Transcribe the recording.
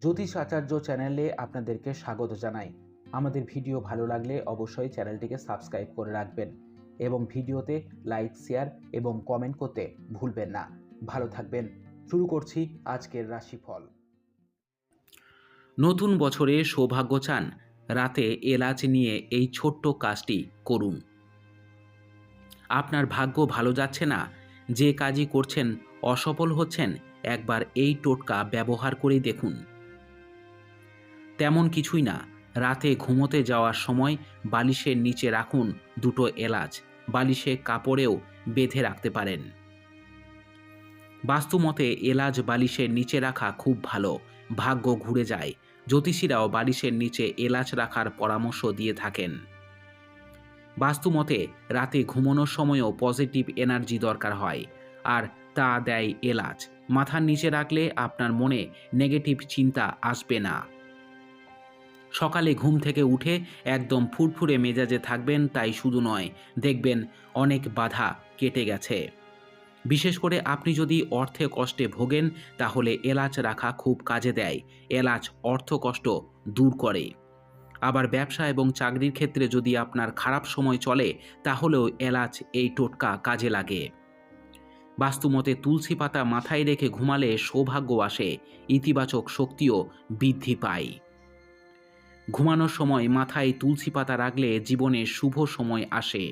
জ্যোতিষ আচার্য চ্যানেলে আপনাদেরকে স্বাগত জানাই। আমাদের ভিডিও ভালো লাগলে অবশ্যই চ্যানেলটিকে সাবস্ক্রাইব করে রাখবেন এবং ভিডিওতে লাইক, শেয়ার এবং কমেন্ট করতে ভুলবেন না। ভালো থাকবেন। শুরু করছি আজকের রাশিফল। নতুন বছরে সৌভাগ্য চান? রাতে এলাচ নিয়ে এই ছোট্ট কাজটি করুন। আপনার ভাগ্য ভালো যাচ্ছে না, যে কাজই করছেন অসফল হচ্ছেন, একবার এই টোটকা ব্যবহার করেই দেখুন। তেমন কিছুই না, রাতে ঘুমোতে যাওয়ার সময় বালিশের নিচে রাখুন দুটো এলাচ। বালিশে কাপড়েও বেঁধে রাখতে পারেন। বাস্তুমতে এলাচ বালিশের নিচে রাখা খুব ভালো, ভাগ্য ঘুরে যায়। জ্যোতিষীরাও বালিশের নিচে এলাচ রাখার পরামর্শ দিয়ে থাকেন। বাস্তুমতে রাতে ঘুমানোর সময়ও পজিটিভ এনার্জি দরকার হয়, আর তা দেয় এলাচ। মাথার নিচে রাখলে আপনার মনে নেগেটিভ চিন্তা আসবে না। সকালে ঘুম থেকে উঠে একদম ফুরফুরে মেজাজে থাকবেন, তাই শুধু নয়, দেখবেন অনেক বাধা কেটে গেছে। বিশেষ করে আপনি যদি অর্থে কষ্টে ভোগেন, তাহলে এলাচ রাখা খুব কাজে দেয়। এলাচ অর্থ কষ্ট দূর করে। আবার ব্যবসা এবং চাকরির ক্ষেত্রে যদি আপনার খারাপ সময় চলে, তাহলেও এলাচ এই টোটকা কাজে লাগে। বাস্তুমতে তুলসী পাতা মাথায় রেখে ঘুমালে সৌভাগ্য আসে, ইতিবাচক শক্তিও বৃদ্ধি পায়। ঘুমানোর সময় মাথায় তুলসী পাতা রাখলে জীবনে শুভ সময় আসে।